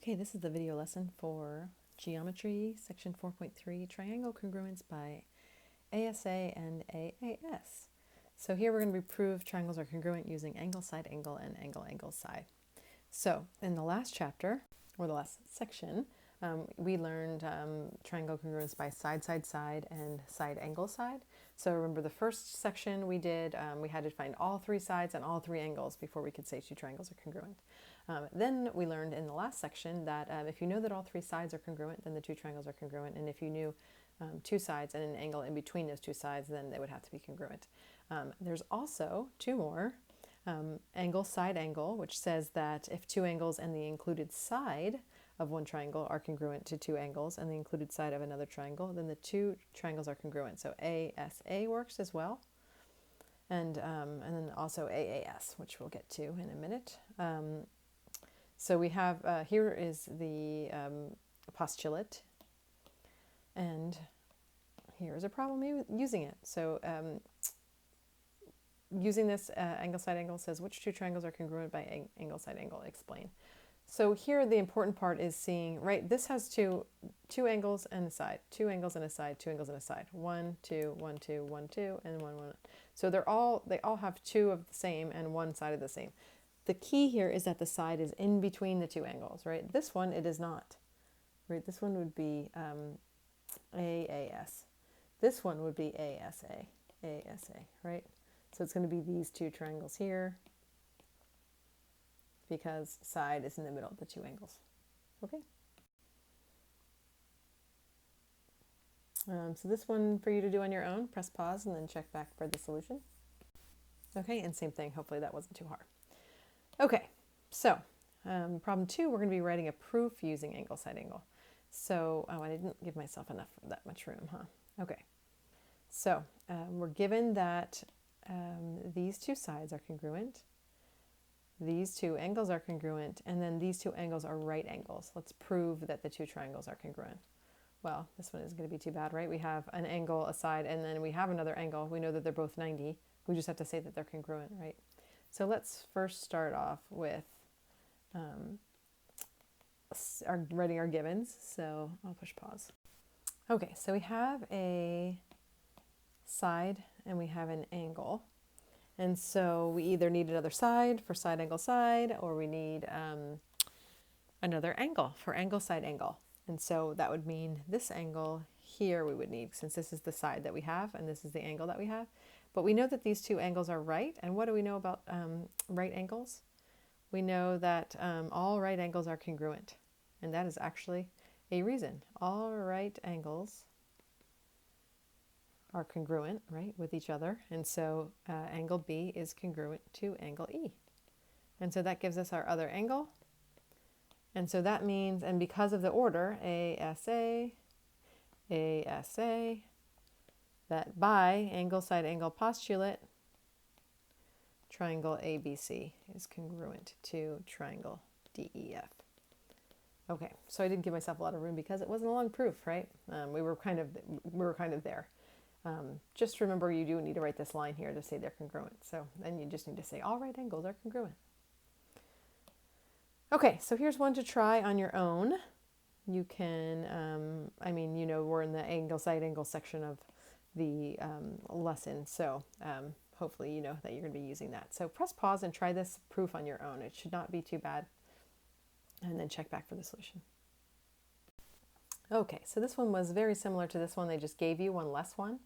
Okay, this is the video lesson for Geometry, Section 4.3, Triangle Congruence by ASA and AAS. So here we're going to prove triangles are congruent using angle, side angle, and angle, angle, side. So in the last chapter, or the last section, we learned triangle congruence by side, side, side, and side, angle, side. So remember the first section we did, we had to find all three sides and all three angles before we could say two triangles are congruent. Then we learned in the last section that if you know that all three sides are congruent, then the two triangles are congruent. And if you knew two sides and an angle in between those two sides, then they would have to be congruent. There's also two more. Angle, side, angle, which says that if two angles and the included side of one triangle are congruent to two angles and the included side of another triangle, then the two triangles are congruent. So ASA works as well. And then also AAS, which we'll get to in a minute. So we have, here is the postulate, and here's a problem using it. So using this angle, side, angle says which two triangles are congruent by angle, side, angle, explain. So here the important part is seeing, right, this has two angles and a side, two angles and a side, two angles and a side, 1, 2, 1, 2, 1, 2, and 1, 1. So they all have two of the same and one side of the same. The key here is that the side is in between the two angles, right? This one, it is not, right? This one would be AAS. This one would be ASA, right? So it's going to be these two triangles here because side is in the middle of the two angles, okay? So this one for you to do on your own, press pause and then check back for the solution. Okay, and same thing, hopefully that wasn't too hard. Okay, so problem 2, we're going to be writing a proof using angle, side, angle. So, I didn't give myself that much room, huh? Okay, so we're given that these two sides are congruent, these two angles are congruent, and then these two angles are right angles. Let's prove that the two triangles are congruent. Well, this one isn't going to be too bad, right? We have an angle, a side, and then we have another angle. We know that they're both 90. We just have to say that they're congruent, right? So let's first start off with writing our givens. So I'll push pause. Okay, so we have a side and we have an angle. And so we either need another side for side, angle, side, or we need another angle for angle, side, angle. And so that would mean this angle here we would need, since this is the side that we have and this is the angle that we have. But we know that these two angles are right. And what do we know about right angles? We know that all right angles are congruent. And that is actually a reason. All right angles are congruent, right, with each other. And so angle B is congruent to angle E. And so that gives us our other angle. And so that means, and because of the order, ASA, ASA, that by angle, side, angle postulate, triangle ABC is congruent to triangle DEF. Okay, so I didn't give myself a lot of room because it wasn't a long proof, right? We were kind of there. Just remember, you do need to write this line here to say they're congruent. So then you just need to say all right angles are congruent. Okay, so here's one to try on your own. You can, we're in the angle, side, angle section of the lesson, so hopefully you know that you're going to be using that. So press pause and try this proof on your own. It should not be too bad. And then check back for the solution. Okay, so this one was very similar to this one. They just gave you one less one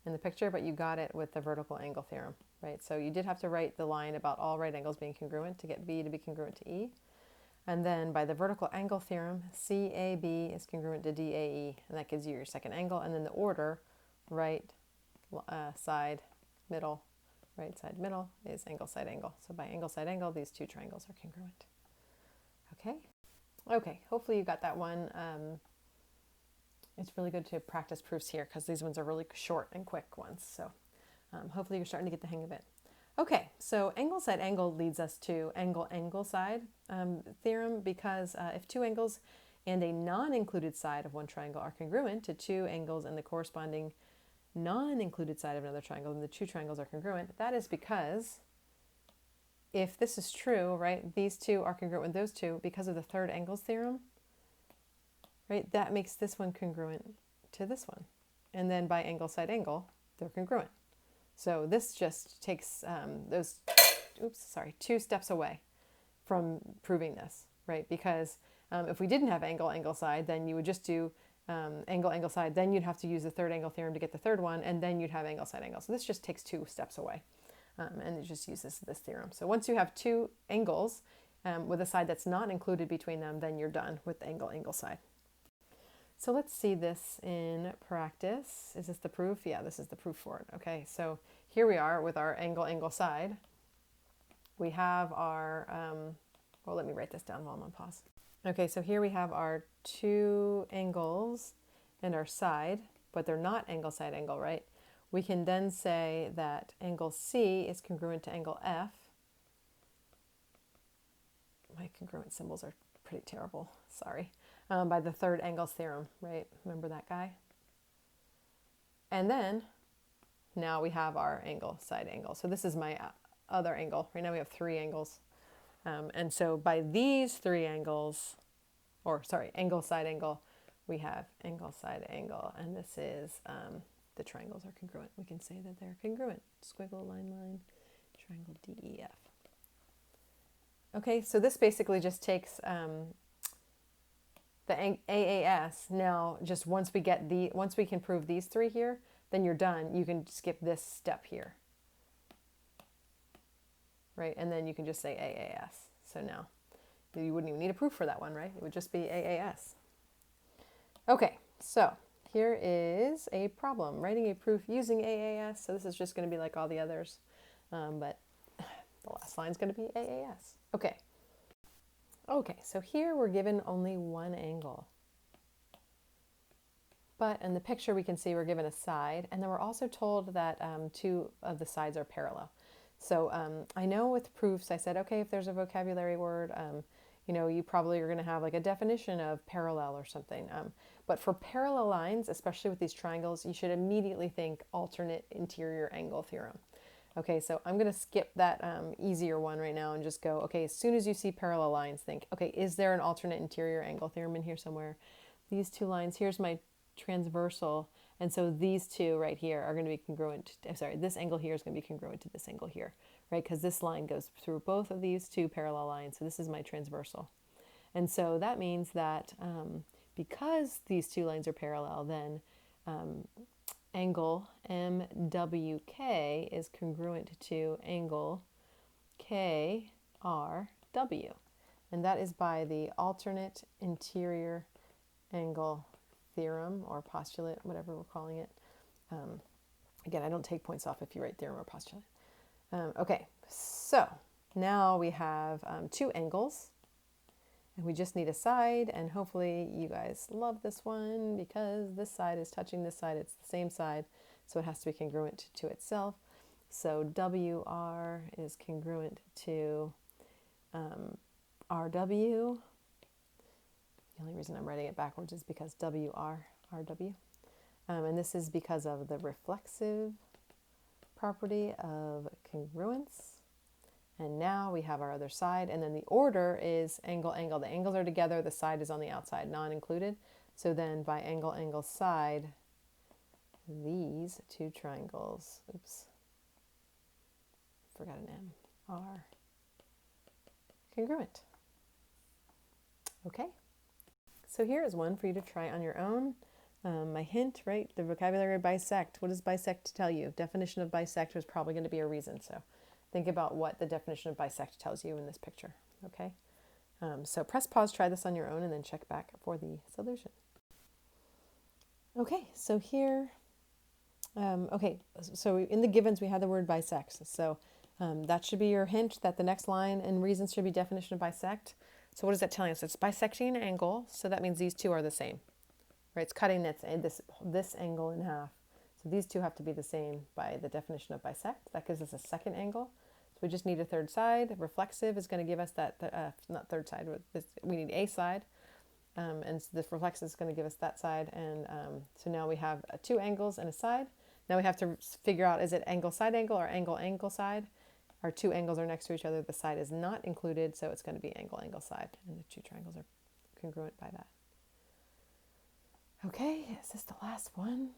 in the picture, but you got it with the vertical angle theorem, right? So you did have to write the line about all right angles being congruent to get B to be congruent to E. And then by the vertical angle theorem, CAB is congruent to DAE, and that gives you your second angle. And then the order, right side, middle, right side, middle, is angle, side, angle. So by angle, side, angle, these two triangles are congruent. Okay? Okay, hopefully you got that one. It's really good to practice proofs here because these ones are really short and quick ones. So hopefully you're starting to get the hang of it. Okay, so angle, side, angle leads us to angle, angle, side theorem, because if two angles and a non-included side of one triangle are congruent to two angles and the corresponding non-included side of another triangle, then the two triangles are congruent. That is because if this is true, right, these two are congruent with those two because of the third angles theorem, right, that makes this one congruent to this one. And then by angle side angle, they're congruent. So this just takes those, two steps away from proving this, right? Because if we didn't have angle side, then you would just do angle side, then you'd have to use the third angle theorem to get the third one, and then you'd have angle side angle. So this just takes 2 steps away, and it just uses this theorem. So once you have 2 angles with a side that's not included between them, then you're done with angle side. So let's see this in practice. Is this the proof? Yeah, this is the proof for it. Okay, so here we are with our angle side. We have our, well, let me write this down while I'm on pause. Okay, so here we have our 2 angles and our side, but they're not angle side angle, right? We can then say that angle C is congruent to angle F. My congruent symbols are pretty terrible, sorry. By the third angles theorem, right? Remember that guy? And then now we have our angle side angle. So this is my other angle. Right now we have 3 angles. And so by these 3 angles, or sorry, angle side angle, we have angle side angle. And this is, the triangles are congruent. We can say that they're congruent. Squiggle, line, triangle DEF. Okay, so this basically just takes the AAS. Now, just once we can prove these 3 here, then you're done. You can skip this step here, right? And then you can just say AAS. So now you wouldn't even need a proof for that one, right? It would just be AAS. Okay, so here is a problem, writing a proof using AAS. So this is just going to be like all the others, but the last line is going to be AAS. Okay. Okay, so here we're given only 1 angle. But in the picture we can see we're given a side, and then we're also told that 2 of the sides are parallel. So I know with proofs I said, okay, if there's a vocabulary word, you know, you probably are going to have like a definition of parallel or something. But for parallel lines, especially with these triangles, you should immediately think alternate interior angle theorem. Okay, so I'm going to skip that easier one right now and just go, okay, as soon as you see parallel lines, think, okay, is there an alternate interior angle theorem in here somewhere? These 2 lines, here's my transversal, and so these 2 right here are going to be congruent. This angle here is going to be congruent to this angle here, right? Because this line goes through both of these 2 parallel lines, so this is my transversal. And so that means that because these 2 lines are parallel, then angle MWK is congruent to angle KRW. And that is by the alternate interior angle theorem or postulate, whatever we're calling it. Again, I don't take points off if you write theorem or postulate. Okay, so now we have 2 angles. And we just need a side, and hopefully you guys love this one because this side is touching this side. It's the same side, so it has to be congruent to itself. So WR is congruent to RW. The only reason I'm writing it backwards is because RW. And this is because of the reflexive property of congruence. And now we have our other side, and then the order is angle, angle. The angles are together, the side is on the outside, non-included. So then by angle, angle, side, these 2 triangles, forgot an M, are congruent. Okay, so here is one for you to try on your own. My hint, right, the vocabulary bisect. What does bisect tell you? Definition of bisect is probably going to be a reason, so think about what the definition of bisect tells you in this picture, okay? So press pause, try this on your own, and then check back for the solution. Okay, so here, so in the givens we have the word bisect. So that should be your hint that the next line and reasons should be definition of bisect. So what is that telling us? It's bisecting an angle, so that means these 2 are the same, right? It's cutting this angle in half. So these 2 have to be the same by the definition of bisect. That gives us a second angle. So we just need a third side. Reflexive is going to give us that, not third side, we need a side. And so this reflexive is going to give us that side. And so now we have 2 angles and a side. Now we have to figure out, is it angle side angle or angle angle side? our two angles are next to each other, the side is not included, so it's going to be angle, angle, side, and the two triangles are congruent by that. Okay, is this the last one?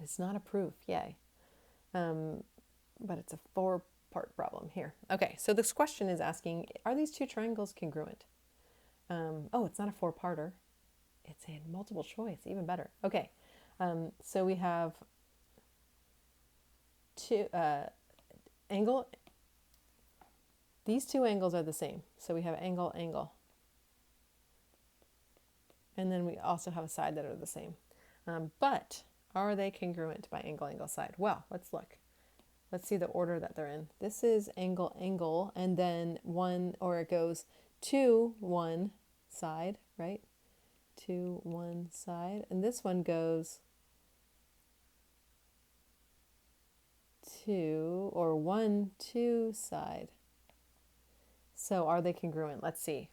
It's not a proof, yay. But it's a 4-part problem here. Okay, so this question is asking, are these two triangles congruent? Oh, it's not a 4-parter. It's a multiple choice, even better. Okay, so we have two angle. These two angles are the same. So we have angle, angle. And then we also have a side that are the same. But are they congruent by angle, angle, side? Well, let's look. Let's see the order that they're in. This is angle, angle, and then one, or it goes to one side, right? To one side. And this one goes to, or 1, 2 side. So are they congruent? Let's see.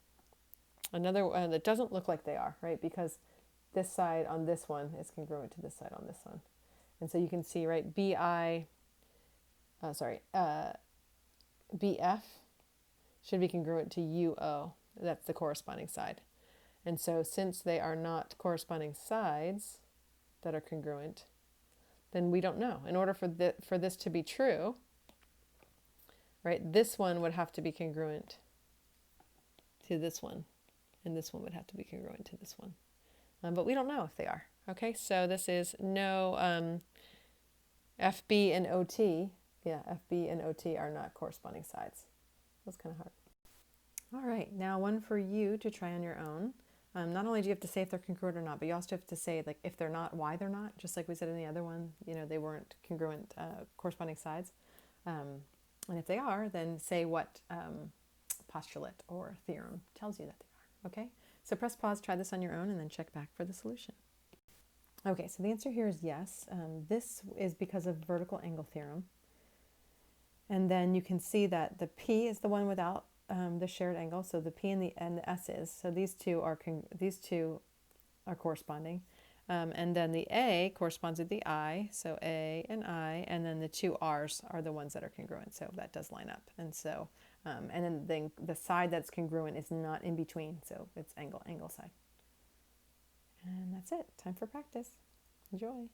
Another one that doesn't look like they are, right? Because this side on this one is congruent to this side on this one. And so you can see, right, BF should be congruent to UO. That's the corresponding side. And so since they are not corresponding sides that are congruent, then we don't know. In order for this to be true, right, this one would have to be congruent to this one, and this one would have to be congruent to this one. But we don't know if they are. Okay, so this is no FB and OT. Yeah, FB and OT are not corresponding sides. That's kind of hard. All right, now one for you to try on your own. Not only do you have to say if they're congruent or not, but you also have to say, like, if they're not, why they're not. Just like we said in the other one, you know, they weren't congruent corresponding sides. And if they are, then say what postulate or theorem tells you that they are. Okay, so press pause, try this on your own, and then check back for the solution. Okay, so the answer here is yes. This is because of vertical angle theorem. And then you can see that the P is the one without the shared angle, so the P and the S is. So these two are corresponding. And then the A corresponds with the I, so A and I, and then the two R's are the ones that are congruent, so that does line up. And so, and then the side that's congruent is not in between, so it's angle, angle, side. And that's it. Time for practice. Enjoy.